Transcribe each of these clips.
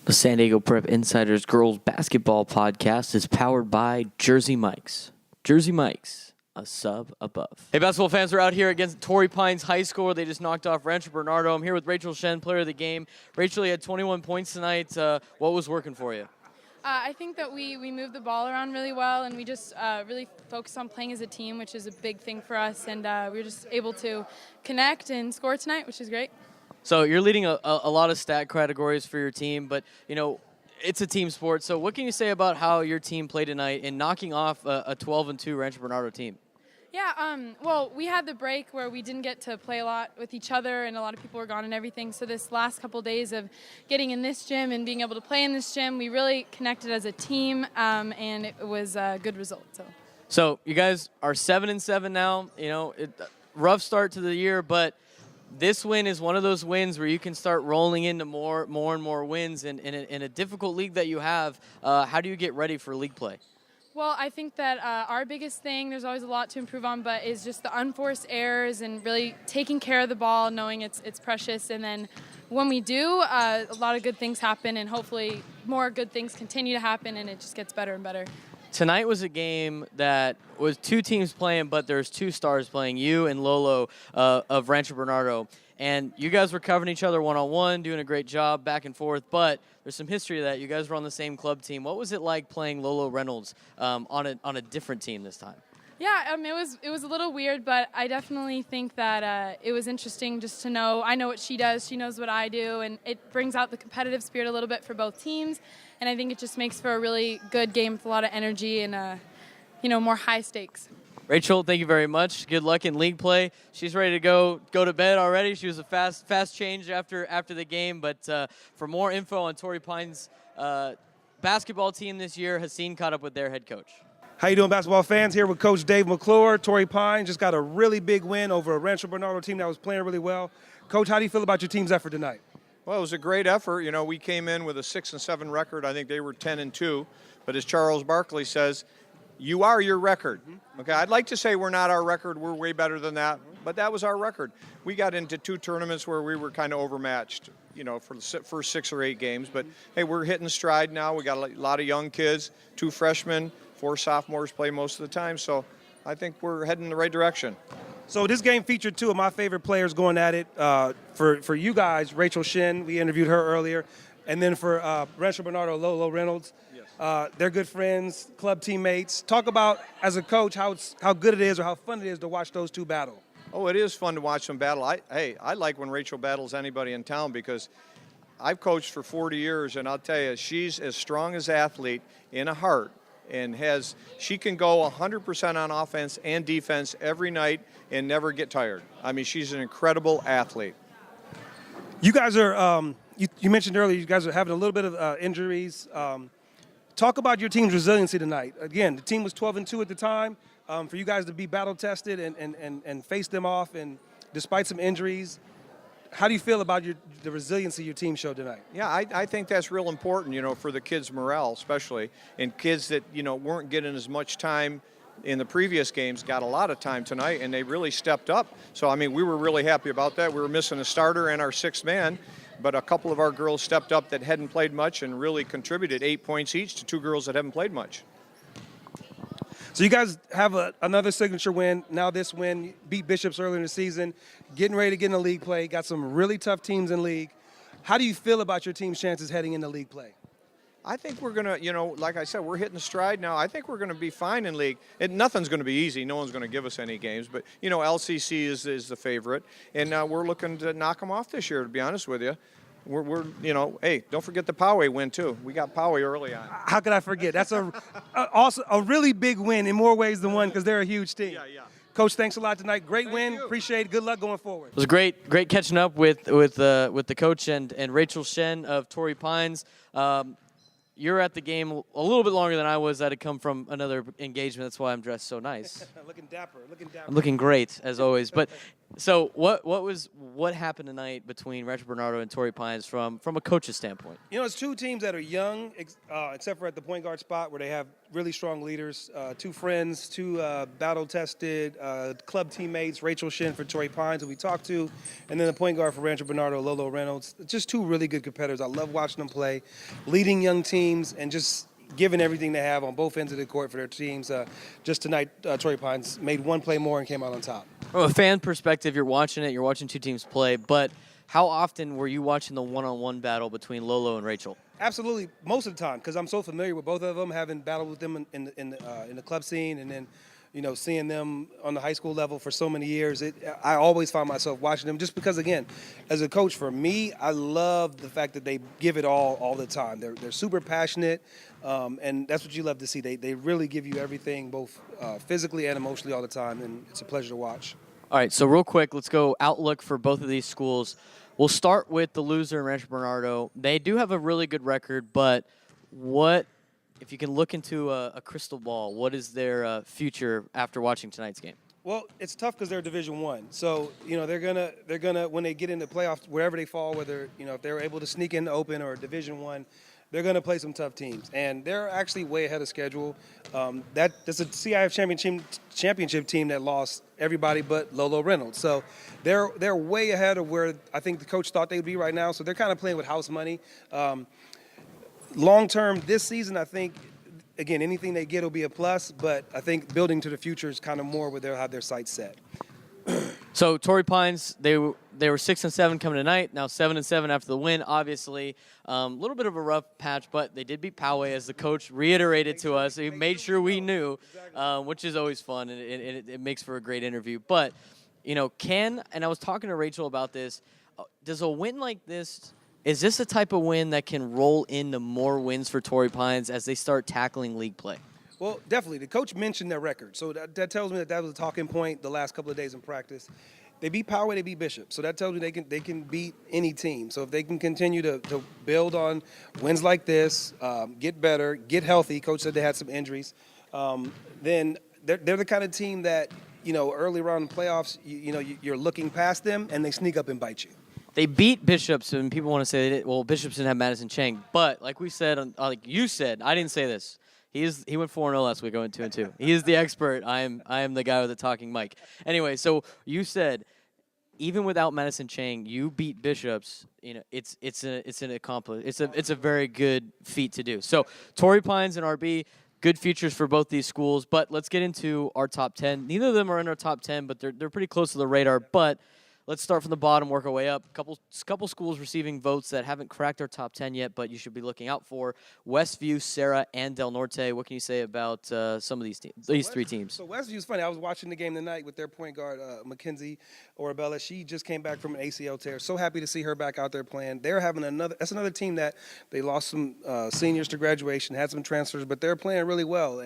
The San Diego Prep Insiders Girls Basketball Podcast is powered by Jersey Mike's. Jersey Mike's, a sub above. Hey, basketball fans, we're out here against Torrey Pines High School, where they just knocked off Rancho Bernardo. I'm here with Rachel Shen, player of the game. Rachel, you had 21 points tonight. What was working for you? I think that we moved the ball around really well, and we just really focused on playing as a team, which is a big thing for us. And we were just able to connect and score tonight, which is great. So you're leading a lot of stat categories for your team, but, you know, it's a team sport. So what can you say about how your team played tonight in knocking off a 12-2 Rancho Bernardo team? Yeah, well, we had the break where we didn't get to play a lot with each other, and a lot of people were gone and everything. So this last couple of days of getting in this gym and being able to play in this gym, we really connected as a team, and it was a good result. So you guys are 7-7 now. You know, rough start to the year, but this win is one of those wins where you can start rolling into more and more wins. In a difficult league that you have, how do you get ready for league play? Well, I think that our biggest thing, there's always a lot to improve on, but is just the unforced errors and really taking care of the ball, knowing it's precious. And then when we do, a lot of good things happen, and hopefully more good things continue to happen, and it just gets better and better. Tonight was a game that was two teams playing, but there's two stars playing, you and Lolo of Rancho Bernardo. And you guys were covering each other one-on-one, doing a great job back and forth, but there's some history to that. You guys were on the same club team. What was it like playing Lolo Reynolds on a different team this time? Yeah, it was a little weird, but I definitely think that it was interesting just to know. I know what she does, she knows what I do, and it brings out the competitive spirit a little bit for both teams. And I think it just makes for a really good game with a lot of energy and more high stakes. Rachel, thank you very much. Good luck in league play. She's ready to go to bed already. She was a fast change after the game. But for more info on Torrey Pines' basketball team this year, Haseen caught up with their head coach. How you doing, basketball fans? Here with Coach Dave McClure. Torrey Pines just got a really big win over a Rancho Bernardo team that was playing really well. Coach, how do you feel about your team's effort tonight? Well, it was a great effort. You know, we came in with a 6-7 record. I think they were 10-2. But as Charles Barkley says, you are your record. Okay, I'd like to say we're not our record. We're way better than that. But that was our record. We got into two tournaments where we were kind of overmatched, you know, for the first 6 or 8 games. But, hey, we're hitting stride now. We got a lot of young kids, 2 freshmen, 4 sophomores play most of the time. So I think we're heading in the right direction. So this game featured 2 of my favorite players going at it. For you guys, Rachel Shen, we interviewed her earlier. And then for Rancho Bernardo, Lolo Reynolds. Yes. They're good friends, club teammates. Talk about, as a coach, how good it is or how fun it is to watch those 2 battle. Oh, it is fun to watch them battle. I like when Rachel battles anybody in town because I've coached for 40 years, and I'll tell you, she's as strong as an athlete in a heart. And she can go 100% on offense and defense every night and never get tired. I mean, she's an incredible athlete. You guys are, you mentioned earlier, you guys are having a little bit of injuries. Talk about your team's resiliency tonight. Again, the team was 12-2 at the time. For you guys to be battle-tested and face them off, and despite some injuries, how do you feel about the resiliency your team showed tonight? Yeah, I think that's real important, you know, for the kids' morale especially, and kids that, you know, weren't getting as much time in the previous games got a lot of time tonight, and they really stepped up. So, I mean, we were really happy about that. We were missing a starter and our 6th man, but a couple of our girls stepped up that hadn't played much and really contributed 8 points each to 2 girls that haven't played much. So you guys have another signature win. Now this win, beat Bishops earlier in the season, getting ready to get into league play, got some really tough teams in league. How do you feel about your team's chances heading into league play? I think we're going to, you know, like I said, we're hitting stride now. I think we're going to be fine in league. Nothing's going to be easy. No one's going to give us any games. But, you know, LCC is the favorite. And we're looking to knock them off this year, to be honest with you. We're you know, hey, don't forget the Poway win, too. We got Poway early on. How could I forget? That's also a really big win in more ways than one because they're a huge team. Yeah. Coach, thanks a lot tonight. Great Thank win. you. Appreciate it. Good luck going forward. It was great catching up with the coach and Rachel Shen of Torrey Pines. You're at the game a little bit longer than I was. I had to come from another engagement. That's why I'm dressed so nice. Looking dapper. I'm looking great, as always. But So what happened tonight between Rancho Bernardo and Torrey Pines from a coach's standpoint? You know, it's two teams that are young, except for at the point guard spot where they have really strong leaders. Two friends, two battle-tested club teammates, Rachel Shen for Torrey Pines, who we talked to, and then the point guard for Rancho Bernardo, Lolo Reynolds. Just two really good competitors. I love watching them play, leading young teams, and just giving everything they have on both ends of the court for their teams. Just tonight, Torrey Pines made one play more and came out on top. From a fan perspective, you're watching it, you're watching two teams play, but how often were you watching the one-on-one battle between Lolo and Rachel? Absolutely, most of the time, because I'm so familiar with both of them, having battled with them in the club scene, and then, you know, seeing them on the high school level for so many years. I always find myself watching them just because, again, as a coach, for me, I love the fact that they give it all the time. They're super passionate, and that's what you love to see. They really give you everything, both physically and emotionally all the time, and it's a pleasure to watch. All right, so real quick, let's go outlook for both of these schools. We'll start with the loser in Rancho Bernardo. They do have a really good record, but what, if you can look into a crystal ball, what is their future after watching tonight's game? Well, it's tough because they're Division I. So, you know, they're gonna when they get into playoffs, wherever they fall, whether, you know, if they're able to sneak in the Open or Division I, they're going to play some tough teams, and they're actually way ahead of schedule. That's a CIF championship team that lost everybody but Lolo Reynolds. So they're way ahead of where I think the coach thought they'd be right now. So they're kind of playing with house money. Long term, this season, I think, again, anything they get will be a plus. But I think building to the future is kind of more where they'll have their sights set. So Torrey Pines, they were 6-7 coming tonight. Now 7-7 after the win. Obviously, a little bit of a rough patch, but they did beat Poway, as the coach reiterated to us. He made sure we knew, which is always fun, and it makes for a great interview. But you know, and I was talking to Rachel about this. Does a win like this? Is this a type of win that can roll into more wins for Torrey Pines as they start tackling league play? Well, definitely. The coach mentioned their record, so that tells me that was a talking point the last couple of days in practice. They beat Poway, they beat Bishop, so that tells me they can beat any team. So if they can continue to build on wins like this, get better, get healthy. Coach said they had some injuries. Then they're the kind of team that, you know, early around the playoffs, you're looking past them and they sneak up and bite you. They beat Bishops, and people want to say, well, Bishops didn't have Madison Chang, but like we said, like you said, I didn't say this. He went 4-0 last week, going 2-2. He is the expert. I am the guy with the talking mic. Anyway, so you said even without Madison Chang, you beat Bishops. You know, it's an accomplishment. It's a very good feat to do. So Torrey Pines and RB, good futures for both these schools. But let's get into our top 10. Neither of them are in our top 10, but they're pretty close to the radar. But let's start from the bottom, work our way up. Couple schools receiving votes that haven't cracked our top 10 yet, but you should be looking out for: Westview, Serra, and Del Norte. What can you say about some of these teams? These three teams. So Westview's funny. I was watching the game tonight with their point guard, Mackenzie Orabella. She just came back from an ACL tear. So happy to see her back out there playing. They're having that's another team that they lost some seniors to graduation, had some transfers, but they're playing really well.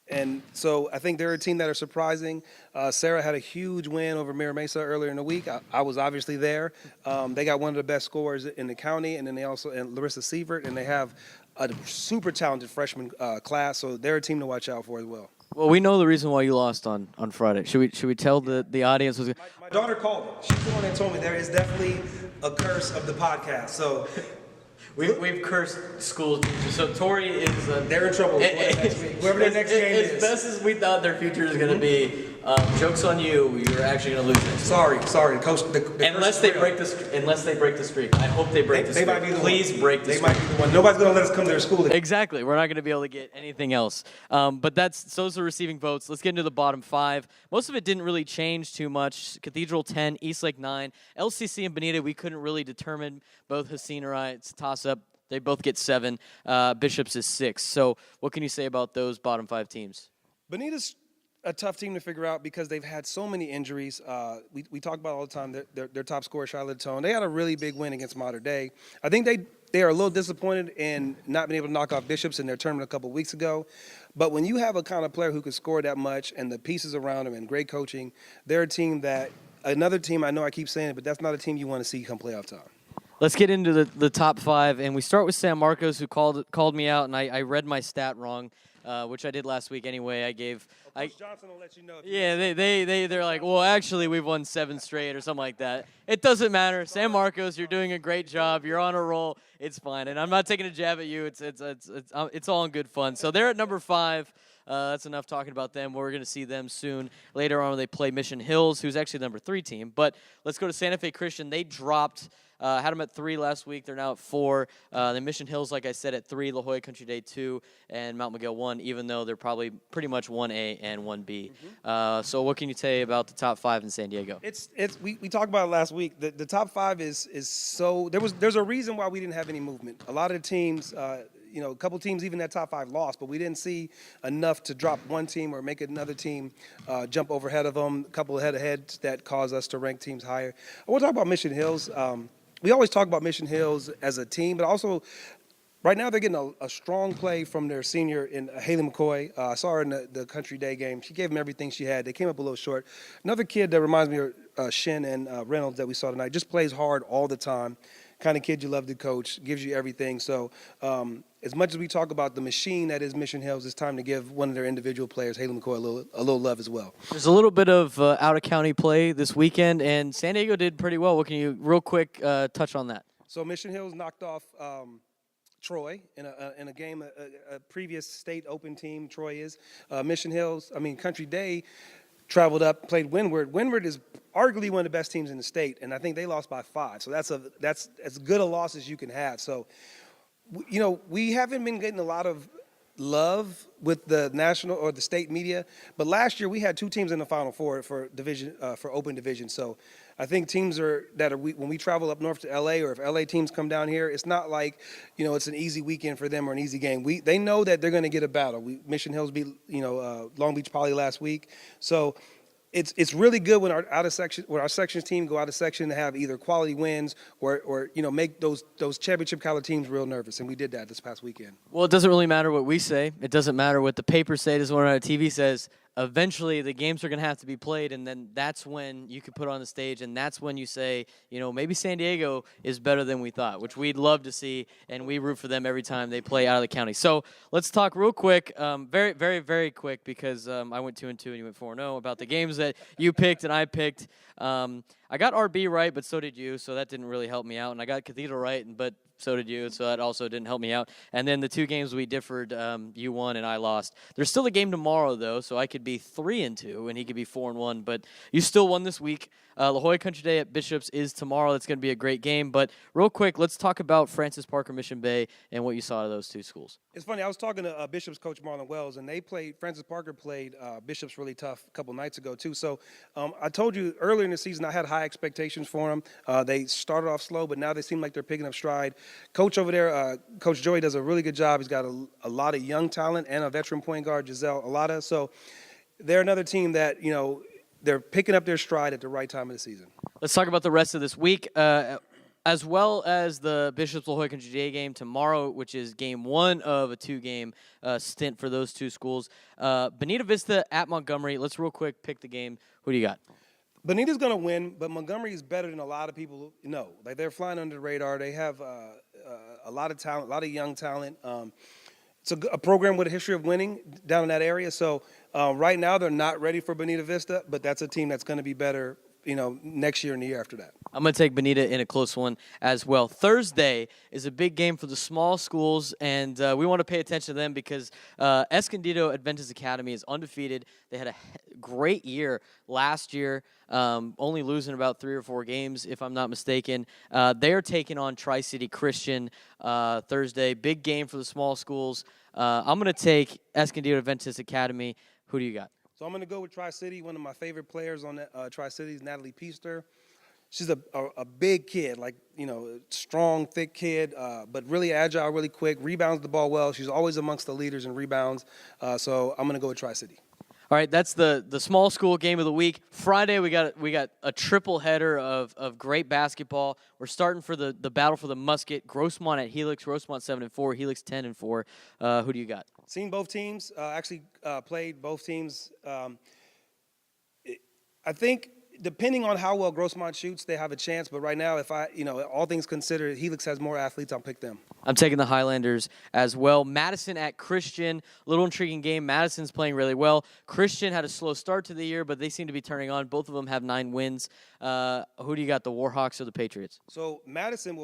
And so I think they're a team that are surprising. Sarah had a huge win over Mira Mesa earlier in the week. I was obviously there. They got one of the best scorers in the county, and then and Larissa Sievert, and they have a super talented freshman class. So they're a team to watch out for as well. Well, we know the reason why you lost on Friday. Should we tell the audience? My daughter called me. She's the one that told me there is definitely a curse of the podcast. So. We've cursed school teachers. So Torrey is they're in trouble. Next week. Whoever their next game is. As best as we thought their future is going to be, joke's on you. You're actually going to lose it. Sorry, Coach. Unless they break the streak. I hope they break the streak. They might be the Please one. break the streak. They might be the one. Nobody's going to let us come to their school. Exactly. We're not going to be able to get anything else. But those are receiving votes. Let's get into the bottom 5. Most of it didn't really change too much. Cathedral 10, Eastlake 9, LCC and Bonita. We couldn't really determine. Both Hassan or I. It's a toss-up. They both get 7. Bishops is 6. So what can you say about those bottom 5 teams? Bonita's a tough team to figure out because they've had so many injuries. We talk about all the time their top scorer, Charlotte Tone. They had a really big win against Mater Dei. I think they are a little disappointed in not being able to knock off Bishops in their tournament a couple weeks ago. But when you have a kind of player who can score that much and the pieces around him and great coaching, they're a team another team, I know I keep saying it, but that's not a team you want to see come playoff time. Let's get into the top 5, and we start with San Marcos, who called me out, and I read my stat wrong, which I did last week anyway. Coach Johnson will let you know. Yeah, they're like, well, actually, we've won 7 straight or something like that. It doesn't matter. San Marcos, you're doing a great job. You're on a roll. It's fine, and I'm not taking a jab at you. It's all in good fun. So they're at number 5. That's enough talking about them. We're going to see them soon. Later on, they play Mission Hills, who's actually the number 3 team. But let's go to Santa Fe Christian. They dropped. Had them at 3 last week. They're now at 4. The Mission Hills, like I said, at 3. La Jolla Country Day 2, and Mount Miguel 1. Even though they're probably pretty much 1A and 1B. So what can you say about the top 5 in San Diego? We talked about it last week. The top 5 is so there's a reason why we didn't have any movement. A lot of the teams. A couple teams, even that top 5 lost, but we didn't see enough to drop one team or make another team jump over ahead of them. A couple of head-to-heads that caused us to rank teams higher. I want to talk about Mission Hills. We always talk about Mission Hills as a team, but also right now they're getting a strong play from their senior in Haley McCoy. I saw her in the Country Day game. She gave them everything she had. They came up a little short. Another kid that reminds me of Shen and Reynolds that we saw tonight, just plays hard all the time. Kind of kid you love to coach, gives you everything. So as much as we talk about the machine that is Mission Hills, it's time to give one of their individual players, Haley McCoy, a little love as well. There's a little bit of out-of-county play this weekend, and San Diego did pretty well. What can you, real quick, touch on that? So Mission Hills knocked off Troy in a game, a previous state open team, Troy is. Country Day traveled up, played Windward. Windward is arguably one of the best teams in the state, and I think they lost by 5. So that's as good a loss as you can have. So, we haven't been getting a lot of love with the national or the state media, but last year we had 2 teams in the Final Four for division for open division. So I think teams when we travel up north to LA, or if LA teams come down here, it's not like it's an easy weekend for them or an easy game. They know that they're going to get a battle. Mission Hills beat Long Beach Poly last week, so. It's really good when our sections team go out of section to have either quality wins or make those championship caliber teams real nervous, and we did that this past weekend. Well, it doesn't really matter what we say. It doesn't matter what the paper say. It doesn't matter what TV says. Eventually, the games are going to have to be played, and then that's when you can put on the stage, and that's when you say, maybe San Diego is better than we thought, which we'd love to see, and we root for them every time they play out of the county. So let's talk real quick, very, very, very quick, because I went 2-2 and you went 4-0, about the games that you picked and I picked. I got RB right, but so did you, so that didn't really help me out, and I got Cathedral right, but so did you, so that also didn't help me out. And then the 2 games we differed, you won and I lost. There's still a game tomorrow, though, so I could be 3-2 and he could be 4-1. But you still won this week. La Jolla Country Day at Bishops is tomorrow. That's going to be a great game. But real quick, let's talk about Francis Parker Mission Bay and what you saw of those 2 schools. It's funny. I was talking to Bishops coach Marlon Wells, and Francis Parker played Bishops really tough a couple nights ago, too. So I told you earlier in the season I had high expectations for them. They started off slow, but now they seem like they're picking up stride. Coach over there, Coach Joey, does a really good job. He's got a lot of young talent and a veteran point guard, Giselle Alada. So they're another team that, they're picking up their stride at the right time of the season. Let's talk about the rest of this week, as well as the Bishops La Jolla Country Day game tomorrow, which is game 1 of a 2-game stint for those 2 schools. Bonita Vista at Montgomery. Let's real quick pick the game. Who do you got? Bonita's going to win, but Montgomery is better than a lot of people know. Like, they're flying under the radar. They have a lot of talent, a lot of young talent. It's a program with a history of winning down in that area. So right now they're not ready for Bonita Vista, but that's a team that's going to be better, next year and the year after that. I'm going to take Bonita in a close one as well. Thursday is a big game for the small schools, and we want to pay attention to them because Escondido Adventist Academy is undefeated. They had a great year last year, only losing about 3 or 4 games, if I'm not mistaken. They are taking on Tri-City Christian Thursday. Big game for the small schools. I'm going to take Escondido Adventist Academy. Who do you got? So I'm going to go with Tri-City. One of my favorite players on Tri-City is Natalie Peaster. She's a big kid, strong, thick kid, but really agile, really quick, rebounds the ball well. She's always amongst the leaders in rebounds. So I'm going to go with Tri-City. All right, that's the small school game of the week. Friday, we got a triple header of great basketball. We're starting for the battle for the musket. Grossmont at Helix. Grossmont 7-4. Helix 10-4. Who do you got? Seen both teams. Actually played both teams. I think depending on how well Grossmont shoots, they have a chance. But right now, if all things considered, Helix has more athletes, I'll pick them. I'm taking the Highlanders as well. Madison at Christian, little intriguing game. Madison's playing really well. Christian had a slow start to the year, but they seem to be turning on. Both of them have 9 wins. Who do you got, the Warhawks or the Patriots? So Madison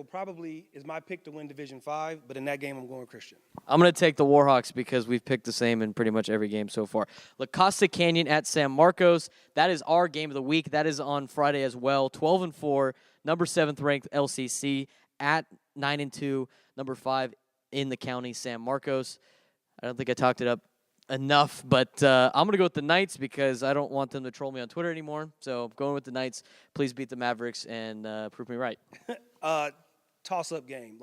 is my pick to win Division 5, but in that game, I'm going Christian. I'm going to take the Warhawks because we've picked the same in pretty much every game so far. La Costa Canyon at San Marcos. That is our game of the week. That is on Friday as well. 12-4, number 7th ranked LCC at 9-2, number 5 in the county, San Marcos. I don't think I talked it up enough, but I'm going to go with the Knights because I don't want them to troll me on Twitter anymore. So I'm going with the Knights. Please beat the Mavericks and prove me right. Toss-up game.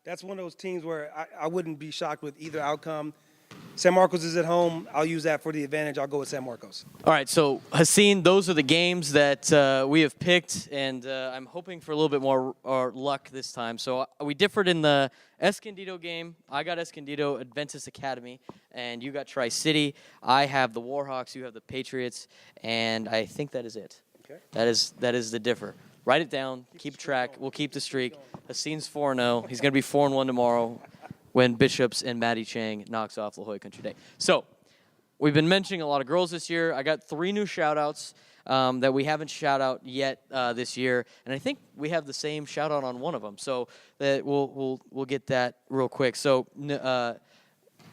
That's one of those teams where I wouldn't be shocked with either outcome. San Marcos is at home. I'll use that for the advantage. I'll go with San Marcos. All right, so Haseen, those are the games that we have picked, and I'm hoping for a little bit more luck this time. So we differed in the Escondido game. I got Escondido Adventist Academy, and you got Tri-City. I have the Warhawks. You have the Patriots, and I think that is it. Okay. That is the differ. Write it down. Keep track. We'll keep the streak. Haseen's 4-0. He's going to be 4-1 tomorrow when Bishops and Maddie Chang knocks off La Jolla Country Day. So we've been mentioning a lot of girls this year. I got 3 new shout-outs that we haven't shout-out yet this year, and I think we have the same shout-out on one of them. So that we'll get that real quick. So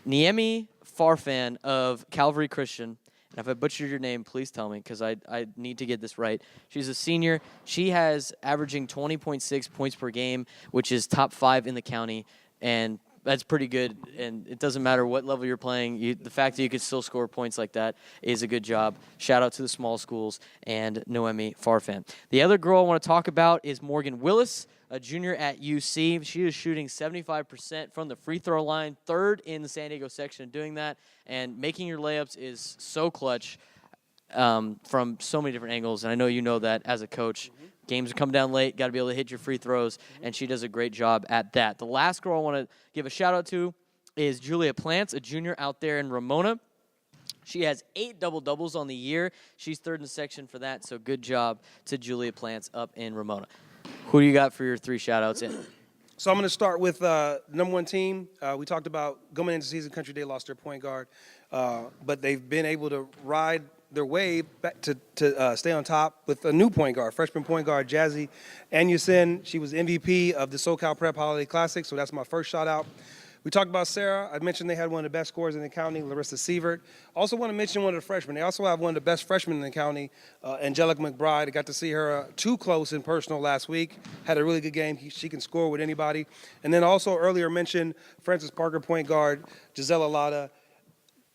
Niemi Farfan of Calvary Christian. And if I butchered your name, please tell me because I need to get this right. She's a senior. She has averaging 20.6 points per game, which is top 5 in the county, and that's pretty good. And it doesn't matter what level you're playing. The fact that you can still score points like that is a good job. Shout out to the small schools and Noemi Farfan. The other girl I want to talk about is Morgan Willis, a junior at UC. She is shooting 75% from the free throw line, 3rd in the San Diego section doing that. And making your layups is so clutch from so many different angles. And I know you know that as a coach. Mm-hmm. Games come down late, got to be able to hit your free throws, and she does a great job at that. The last girl I want to give a shout-out to is Julia Plants, a junior out there in Ramona. She has 8 double-doubles on the year. She's 3rd in the section for that, so good job to Julia Plants up in Ramona. Who do you got for your 3 shout-outs in? So I'm going to start with the number 1 team. We talked about going into season, Country Day lost their point guard, but they've been able to ride their way back to stay on top with a new point guard, freshman point guard Jazzy Anyusin. She was MVP of the SoCal Prep Holiday Classic, so that's my first shout-out. We talked about Sarah. I mentioned they had one of the best scorers in the county, Larissa Sievert. Also want to mention one of the freshmen. They also have one of the best freshmen in the county, Angelica McBride. I got to see her too close in personal last week. Had a really good game. She can score with anybody. And then also earlier mentioned Francis Parker point guard, Gisela Lada.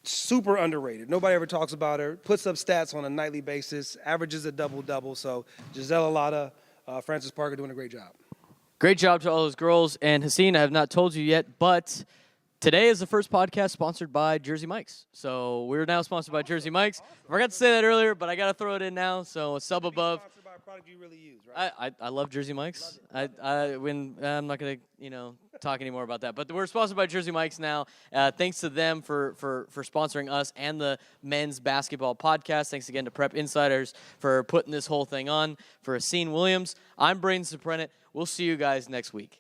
Super underrated. Nobody ever talks about her. Puts up stats on a nightly basis. Averages a double-double. So Gisela Lada, Francis Parker doing a great job. Great job to all those girls. And Haseen, I have not told you yet, but today is the first podcast sponsored by Jersey Mike's. So we're now sponsored by Jersey Mike's. I forgot to say that earlier, but I got to throw it in now. So a sub above. Sponsored by a product you really use, right? I love Jersey Mike's. I'm not going to talk anymore about that. But we're sponsored by Jersey Mike's now. Thanks to them for sponsoring us and the men's basketball podcast. Thanks again to Prep Insiders for putting this whole thing on. For Haseen Williams, I'm Braden Soprenet. We'll see you guys next week.